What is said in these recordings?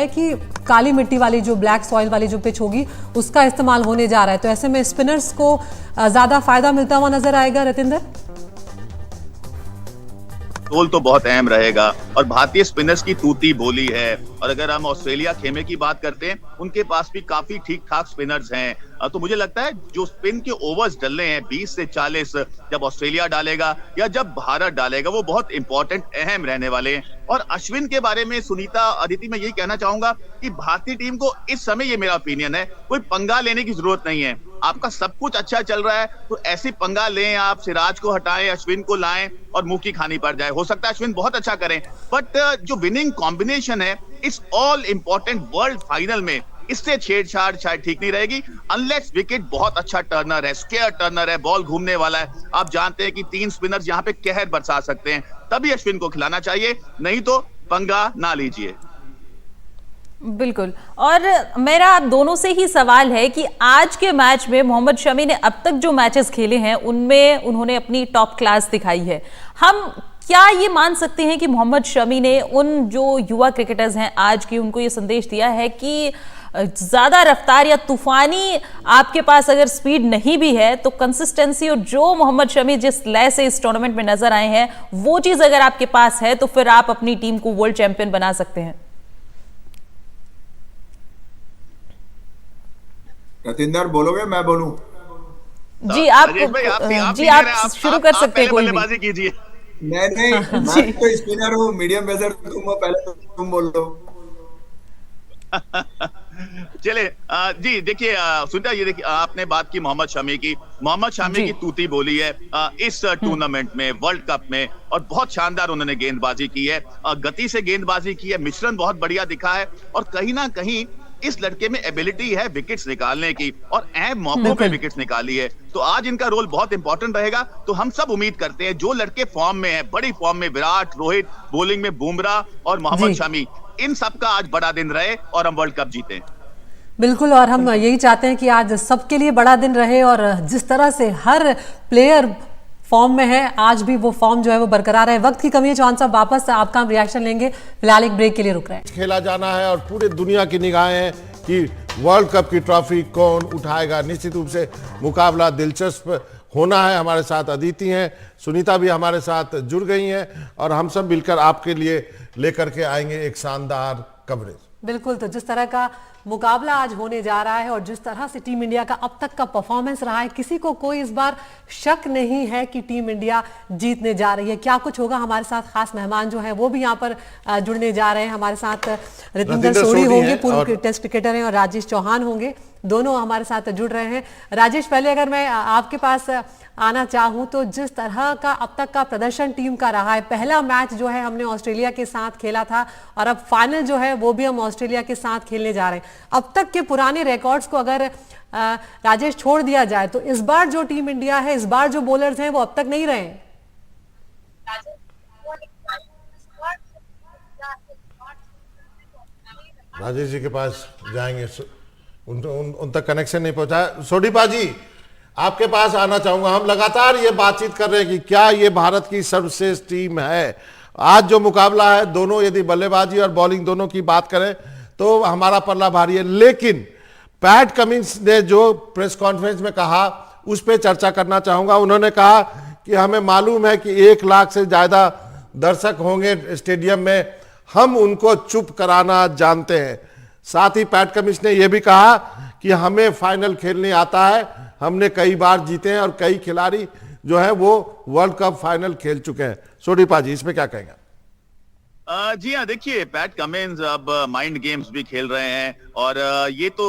है कि काली मिट्टी वाली जो ब्लैक सॉइल वाली जो पिच होगी उसका इस्तेमाल होने जा रहा है, तो ऐसे में स्पिनर्स को ज्यादा फायदा मिलता हुआ नजर आएगा रतिंदर। रोल तो बहुत अहम रहेगा और भारतीय स्पिनर्स की तूती बोली है। और अगर हम ऑस्ट्रेलिया खेमे की बात करते हैं, उनके पास भी काफी ठीक ठाक स्पिनर्स हैं। तो मुझे लगता है जो स्पिन के ओवर्स डलने हैं 20 से 40 जब ऑस्ट्रेलिया डालेगा या जब भारत डालेगा, वो बहुत इंपॉर्टेंट अहम रहने वाले हैं। और अश्विन के बारे में सुनीता, अदिति, मैं यही कहना चाहूंगा कि भारतीय टीम को इस समय, ये मेरा ओपिनियन है, कोई पंगा लेने की जरूरत नहीं है। आपका सब कुछ अच्छा चल रहा है तो ऐसी पंगा लें, आप सिराज को हटाएं, अश्विन को लाएं और मुंह की खानी पड़ जाए। हो सकता है अश्विन बहुत अच्छा करें, बट जो विनिंग कॉम्बिनेशन है इस ऑल इंपॉर्टेंट वर्ल्ड फाइनल में, इससे छेड़छाड़ शायद ठीक नहीं रहेगी, अनलेस विकेट बहुत अच्छा टर्नर है, स्क्वायर टर्नर है, बॉल घूमने वाला है। आप जानते हैं कि 3 स्पिनर्स यहाँ पे कहर बरसा सकते हैं, तभी अश्विन को खिलाना चाहिए, नहीं तो पंगा ना लीजिए। बिल्कुल। और मेरा आप दोनों से ही सवाल है कि आज के मैच में मोहम्मद शमी ने अब तक जो मैचेस खेले हैं उनमें उन्होंने अपनी टॉप क्लास दिखाई है। हम क्या ये मान सकते हैं कि मोहम्मद शमी ने उन जो युवा क्रिकेटर्स हैं आज की, उनको ये संदेश दिया है कि ज्यादा रफ्तार या तूफानी आपके पास अगर स्पीड नहीं भी है तो कंसिस्टेंसी, और जो मोहम्मद शमी जिस लय से इस टूर्नामेंट में नजर आए हैं वो चीज अगर आपके पास है तो फिर आप अपनी टीम को वर्ल्ड चैंपियन बना सकते हैं? रतिंदर बोलोगे, मैं बोलूं? जी आप शुरू कर सकते हैं, कोई बल्लेबाजी कीजिए। नहीं मैं तो स्पिनर हूँ, मीडियम पेसर तुम हो, पहले तो तुम बोल लो। चले जी, देखिए सुनीता, ये देखिए आपने बात की मोहम्मद शमी की। मोहम्मद शमी की तूती बोली है इस टूर्नामेंट में, वर्ल्ड कप में, और बहुत शानदार उन्होंने गेंदबाजी की है, गति से गेंदबाजी की है, मिश्रण बहुत बढ़िया दिखा है, और कहीं ना कहीं इस लड़के में एबिलिटी है विकेट्स निकालने की, और अहम मौकों पे विकेट्स निकाली है। तो आज इनका रोल बहुत इंपॉर्टेंट रहेगा। तो हम सब उम्मीद करते हैं जो लड़के फॉर्म में है, बड़ी फॉर्म में, विराट, रोहित, बॉलिंग में बुमराह और मोहम्मद शमी, इन सब का आज बड़ा दिन रहे और हम वर्ल्ड कप जीते। बिल्कुल, और हम यही चाहते हैं कि आज सबके लिए बड़ा दिन रहे, और जिस तरह से हर प्लेयर फॉर्म में है आज भी वो फॉर्म जो है वो बरकरार है। वक्त की कमी है, चौहान साहब वापस आपका हम रिएक्शन लेंगे, फिलहाल एक ब्रेक के लिए रुक रहे हैं। खेला जाना है और पूरे दुनिया की निगाहें हैं कि वर्ल्ड कप की ट्रॉफी कौन उठाएगा। निश्चित रूप से मुकाबला दिलचस्प होना है। हमारे साथ अदिति हैं, सुनीता भी हमारे साथ जुड़ गई हैं, और हम सब मिलकर आपके लिए लेकर के आएंगे एक शानदार कवरेज। बिल्कुल, तो जिस तरह का मुकाबला आज होने जा रहा है और जिस तरह से टीम इंडिया का अब तक का परफॉर्मेंस रहा है, किसी को कोई इस बार शक नहीं है कि टीम इंडिया जीतने जा रही है। क्या कुछ होगा, हमारे साथ खास मेहमान जो हैं वो भी यहाँ पर जुड़ने जा रहे हैं। हमारे साथ रतिंदर सोढ़ी होंगे, पूर्व टेस्ट क्रिकेटर हैं, और राजेश चौहान होंगे, दोनों हमारे साथ जुड़ रहे हैं। राजेश, पहले अगर मैं आपके पास आना चाहूं तो जिस तरह का अब तक का प्रदर्शन टीम का रहा है, पहला मैच जो है हमने ऑस्ट्रेलिया के साथ खेला था और अब फाइनल जो है वो भी हम ऑस्ट्रेलिया के साथ खेलने जा रहे हैं। अब तक के पुराने रिकॉर्ड्स को अगर राजेश छोड़ दिया जाए तो इस बार जो टीम इंडिया है, इस बार जो बॉलर्स हैं वो अब तक नहीं रहे हैं। राजेश जी के पास जाएंगे, उन तक कनेक्शन नहीं पहुंचा। सोढ़ीपा जी, आपके पास आना चाहूंगा। हम लगातार ये बातचीत कर रहे हैं कि क्या ये भारत की सर्वश्रेष्ठ टीम है। आज जो मुकाबला है, दोनों यदि बल्लेबाजी और बॉलिंग दोनों की बात करें तो हमारा पल्ला भारी है, लेकिन पैट कमिंस ने जो प्रेस कॉन्फ्रेंस में कहा उस पर चर्चा करना चाहूंगा। उन्होंने कहा कि हमें मालूम है कि 1 लाख से ज्यादा दर्शक होंगे स्टेडियम में, हम उनको चुप कराना जानते हैं। साथ ही पैट कमिंस ने यह भी कहा कि हमें फाइनल खेलने आता है, हमने कई बार जीते हैं और कई खिलाड़ी जो है वो वर्ल्ड कप फाइनल खेल चुके हैं। सोढ़ीपा जी, इसमें क्या कहेंगे? जी हाँ, देखिए पैट कमिंस अब माइंड गेम्स भी खेल रहे हैं, और ये तो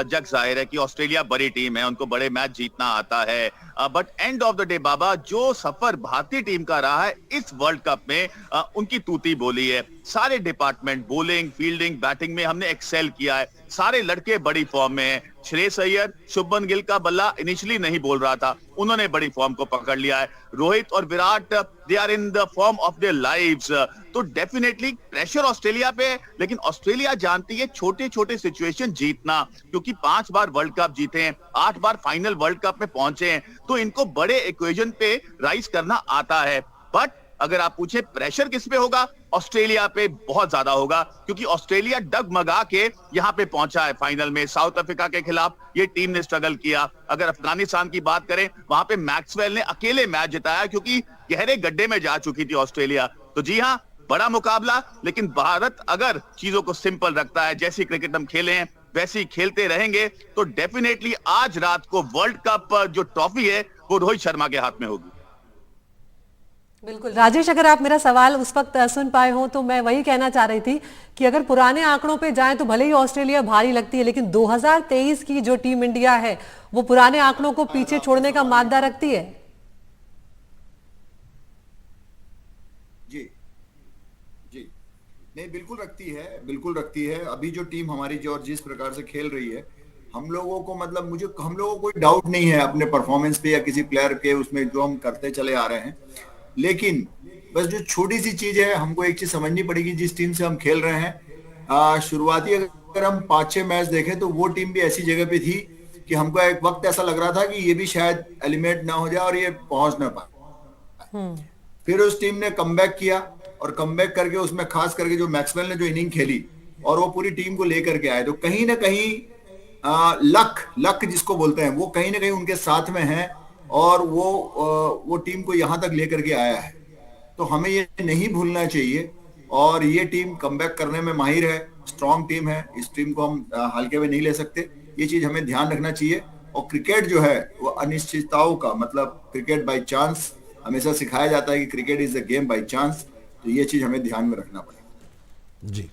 जग जाहिर है कि ऑस्ट्रेलिया बड़ी टीम है, उनको बड़े मैच जीतना आता है। But end of the day बाबा, जो सफर भारतीय टीम का रहा है इस वर्ल्ड कप में, उनकी तूती बोली है। सारे डिपार्टमेंट, बॉलिंग, फील्डिंग, बैटिंग में हमने एक्सेल किया है। सारे लड़के बड़ी फॉर्म में हैं। श्रेयस अय्यर, शुभमन गिल का बल्ला इनिशियली नहीं बोल रहा था, उन्होंने बड़ी फॉर्म को पकड़ लिया है। रोहित और Virat, they are in the form of their lives. तो डेफिनेटली प्रेशर ऑस्ट्रेलिया पे, लेकिन ऑस्ट्रेलिया जानती है छोटे छोटे सिचुएशन जीतना, क्योंकि 5 बार वर्ल्ड कप जीते हैं, 8 बार फाइनल वर्ल्ड कप में पहुंचे हैं, तो इनको बड़े इक्वेशन पे राइज करना आता है। बट अगर आप पूछे प्रेशर किस पे होगा, ऑस्ट्रेलिया पे बहुत ज्यादा होगा, क्योंकि ऑस्ट्रेलिया डगमगा के यहाँ पे पहुंचा है फाइनल में। साउथ अफ्रीका के खिलाफ ये टीम ने स्ट्रगल किया। अगर अफगानिस्तान की बात करें, वहां पे मैक्सवेल ने अकेले मैच जिताया, क्योंकि गहरे गड्ढे में जा चुकी थी ऑस्ट्रेलिया। तो जी हाँ, बड़ा मुकाबला, लेकिन भारत अगर चीजों को सिंपल रखता है, जैसी क्रिकेट हम खेले हैं वैसे ही खेलते रहेंगे, तो डेफिनेटली आज रात को वर्ल्ड कप जो ट्रॉफी है वो रोहित शर्मा के हाथ में होगी। बिल्कुल राजेश, अगर आप मेरा सवाल उस वक्त सुन पाए हो तो मैं वही कहना चाह रही थी कि अगर पुराने आंकड़ों पे जाएं तो भले ही ऑस्ट्रेलिया भारी लगती है, लेकिन 2023 की जो टीम इंडिया है वो पुराने आंकड़ों को पीछे छोड़ने का मादा रखती है। जी जी, नहीं बिल्कुल रखती है। अभी जो टीम हमारी जो जिस प्रकार से खेल रही है, हम लोगों को मतलब हम लोगों को कोई डाउट नहीं है अपने परफॉर्मेंस पे या किसी प्लेयर के उसमें जो हम करते चले आ रहे हैं। लेकिन बस जो छोटी सी चीज है, हमको एक चीज समझनी पड़ेगी, जिस टीम से हम खेल रहे हैं शुरुआती अगर हम 5-6 मैच देखें तो वो टीम भी ऐसी जगह पे थी कि हमको एक वक्त ऐसा लग रहा था कि ये भी शायद एलिमिनेट ना हो जाए और ये पहुंच ना पाए। फिर उस टीम ने कमबैक किया और कमबैक करके उसमें खास करके जो मैक्सवेल ने जो इनिंग खेली और वो पूरी टीम को लेकर के आए, तो कहीं ना कहीं लक जिसको बोलते हैं वो कहीं ना कहीं उनके साथ में है और वो टीम को यहां तक लेकर के आया है। तो हमें ये नहीं भूलना चाहिए और ये टीम कमबैक करने में माहिर है, स्ट्रॉन्ग टीम है। इस टीम को हम हल्के में नहीं ले सकते, ये चीज हमें ध्यान रखना चाहिए। और क्रिकेट जो है वो अनिश्चितताओं का मतलब क्रिकेट बाय चांस, हमेशा सिखाया जाता है कि cricket is a game by chance, तो ये चीज हमें ध्यान में रखना पड़ेगा। जी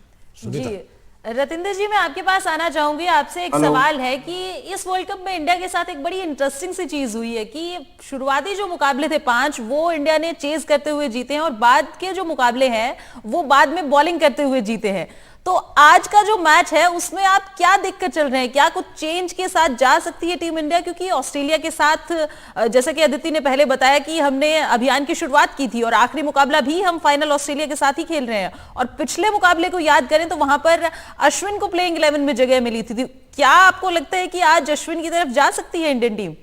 जी रतिंदर जी, मैं आपके पास आना चाहूंगी। आपसे एक सवाल है कि इस वर्ल्ड कप में इंडिया के साथ एक बड़ी इंटरेस्टिंग सी चीज हुई है कि शुरुआती जो मुकाबले थे 5 वो इंडिया ने चेज करते हुए जीते हैं और बाद के जो मुकाबले हैं वो बाद में बॉलिंग करते हुए जीते हैं। तो आज का जो मैच है उसमें आप क्या देखकर चल रहे हैं? क्या कुछ चेंज के साथ जा सकती है टीम इंडिया? क्योंकि ऑस्ट्रेलिया के साथ जैसा कि अदिति ने पहले बताया कि हमने अभियान की शुरुआत की थी और आखिरी मुकाबला भी हम फाइनल ऑस्ट्रेलिया के साथ ही खेल रहे हैं, और पिछले मुकाबले को याद करें तो वहां पर अश्विन को प्लेइंग 11 में जगह मिली थी। क्या आपको लगता है कि आज अश्विन की तरफ जा सकती है इंडियन टीम?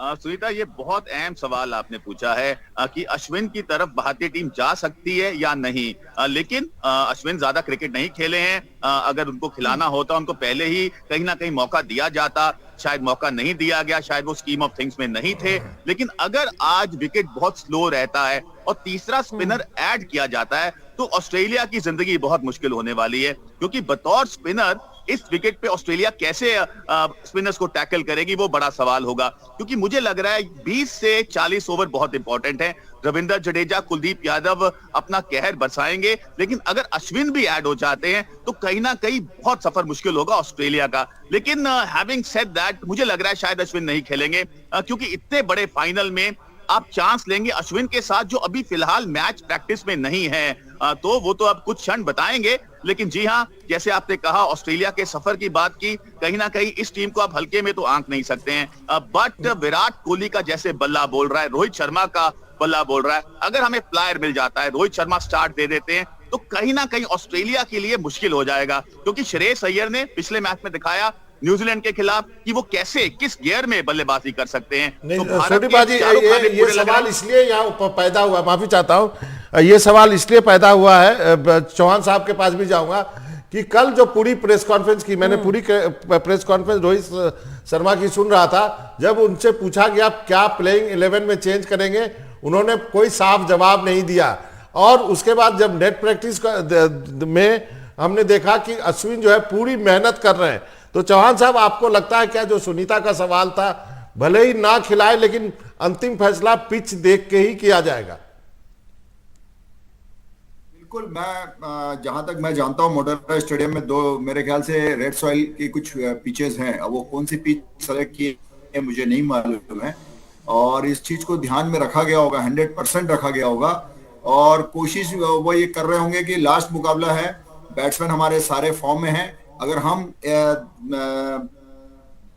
सुनीता, ये बहुत अहम सवाल आपने पूछा है कि अश्विन की तरफ भारतीय टीम जा सकती है या नहीं। लेकिन अश्विन ज्यादा क्रिकेट नहीं खेले हैं। अगर उनको खिलाना होता, उनको पहले ही कहीं ना कहीं मौका दिया जाता। शायद मौका नहीं दिया गया, शायद वो स्कीम ऑफ थिंग्स में नहीं थे। लेकिन अगर आज विकेट बहुत स्लो रहता है और तीसरा स्पिनर ऐड किया जाता है तो ऑस्ट्रेलिया की जिंदगी बहुत मुश्किल होने वाली है, क्योंकि बतौर स्पिनर इस विकेट पे ऑस्ट्रेलिया कैसे स्पिनर्स को टैकल करेगी वो बड़ा सवाल होगा। क्योंकि मुझे लग रहा है 20 से 40 ओवर बहुत इंपॉर्टेंट है। रविंद्र जडेजा, कुलदीप यादव अपना कहर बरसाएंगे, लेकिन अगर अश्विन भी ऐड हो जाते हैं तो कहीं ना कहीं बहुत सफर मुश्किल होगा ऑस्ट्रेलिया का। लेकिन हैविंग सेड दैट, मुझे लग रहा है शायद अश्विन नहीं खेलेंगे, क्योंकि इतने बड़े फाइनल में आप चांस लेंगे अश्विन के साथ जो अभी फिलहाल मैच प्रैक्टिस में नहीं है। तो वो तो अब कुछ क्षण बताएंगे। लेकिन जी हाँ, जैसे आपने कहा ऑस्ट्रेलिया के सफर की बात की, कहीं ना कहीं इस टीम को आप हल्के में तो आंक नहीं सकते हैं। बट विराट कोहली का जैसे बल्ला बोल रहा है, रोहित शर्मा का बल्ला बोल रहा है, अगर हमें प्लेयर मिल जाता है, रोहित शर्मा स्टार्ट दे देते हैं, तो कहीं ना कहीं ऑस्ट्रेलिया के लिए मुश्किल हो जाएगा। क्योंकि श्रेयस अय्यर ने पिछले मैच में दिखाया न्यूजीलैंड के खिलाफ कि वो कैसे किस गियर में बल्लेबाजी कर सकते हैं। नहीं, तो छोटी बाजी, ये सवाल इसलिए यहाँ पैदा हुआ, माफी चाहता हूँ, ये सवाल इसलिए पैदा हुआ है, चौहान साहब के पास भी जाऊंगा, कि कल जो पूरी प्रेस कॉन्फ्रेंस की, मैंने पूरी प्रेस कॉन्फ्रेंस रोहित शर्मा की सुन रहा था। जब उनसे पूछा कि आप क्या प्लेइंग 11 में चेंज करेंगे, उन्होंने कोई साफ जवाब नहीं दिया। और उसके बाद जब नेट प्रैक्टिस में हमने देखा कि अश्विन जो है पूरी मेहनत कर रहे हैं। तो चौहान साहब, आपको लगता है क्या जो सुनीता का सवाल था, भले ही ना खिलाए लेकिन अंतिम फैसला पिच देख के ही किया जाएगा? बिल्कुल, मैं जहां तक मैं जानता हूं मोटेरा स्टेडियम में 2 मेरे ख्याल से रेड सॉइल की कुछ पिचेस हैं। अब वो कौन सी पिच सेलेक्ट की है मुझे नहीं मालूम है, और इस चीज को ध्यान में रखा गया होगा, 100% रखा गया होगा। और कोशिश वो ये कर रहे होंगे कि लास्ट मुकाबला है, बैट्समैन हमारे सारे फॉर्म में हैं, अगर हम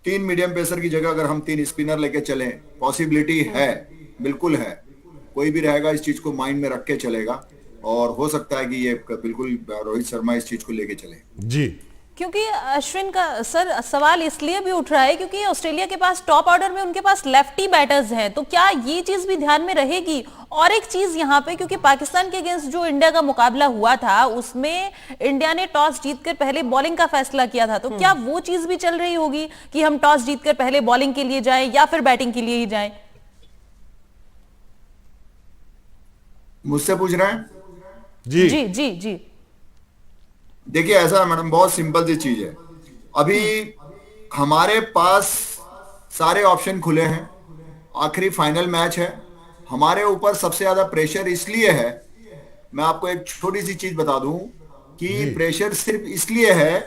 3 मीडियम पेसर की जगह अगर हम 3 स्पिनर लेके चलें, पॉसिबिलिटी है, बिल्कुल है, कोई भी रहेगा इस चीज को माइंड में रख के चलेगा, और हो सकता है कि ये बिल्कुल रोहित शर्मा इस चीज को लेके चले। जी क्योंकि अश्विन का सर सवाल इसलिए भी उठ रहा है क्योंकि ऑस्ट्रेलिया के पास टॉप ऑर्डर में उनके पास लेफ्टी बैटर्स हैं, तो क्या ये चीज भी ध्यान में रहेगी? और एक चीज यहाँ पे, क्योंकि पाकिस्तान के अगेंस्ट जो इंडिया का मुकाबला हुआ था उसमें इंडिया ने टॉस जीतकर पहले बॉलिंग का फैसला किया था, तो क्या वो चीज भी चल रही होगी कि हम टॉस जीतकर पहले बॉलिंग के लिए जाएं या फिर बैटिंग के लिए ही जाएं? मुझसे पूछ रहे हैं? जी जी जी जी। देखिए ऐसा है मैडम, बहुत सिंपल सी चीज है। अभी हमारे पास सारे ऑप्शन खुले हैं, आखिरी फाइनल मैच है। हमारे ऊपर सबसे ज्यादा प्रेशर इसलिए है, मैं आपको एक छोटी सी चीज बता दूं कि प्रेशर सिर्फ इसलिए है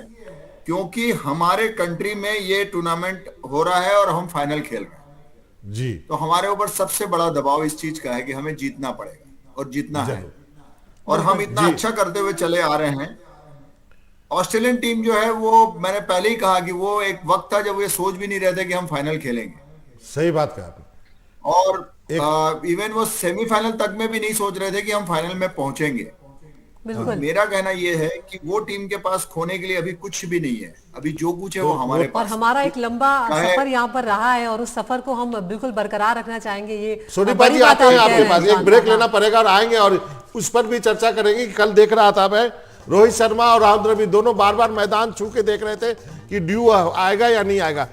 क्योंकि हमारे कंट्री में ये टूर्नामेंट हो रहा है और हम फाइनल खेल रहे हैं। जी तो हमारे ऊपर सबसे बड़ा दबाव इस चीज का है कि हमें जीतना पड़ेगा और जीतना है, और हम इतना अच्छा करते हुए चले आ रहे हैं। ऑस्ट्रेलियन टीम जो है वो, मैंने पहले ही कहा कि वो एक वक्त था जब ये सोच भी नहीं रहे थे कि हम फाइनल खेलेंगे, सही बात कहा आपने। और इवन वो सेमीफाइनल तक में भी नहीं सोच रहे थे कि हम फाइनल में पहुंचेंगे। बिल्कुल। मेरा कहना ये है कि वो टीम के पास खोने के लिए अभी कुछ भी नहीं है, अभी जो कुछ है वो हमारे और पास। हमारा एक लंबा चाहे- सफर यहाँ पर रहा है और उस सफर को हम बिल्कुल बरकरार रखना चाहेंगे। ये सोनी बड़ी जी बात आते हैं आप कह आपके रहे पास, हैं, एक ब्रेक हाँ। लेना पड़ेगा और आएंगे और उस पर भी चर्चा करेंगे कि कल देख रहा था मैं, रोहित शर्मा और राहुल द्रविड़ दोनों बार बार मैदान छू के देख रहे थे कि ड्यू आएगा या नहीं आएगा।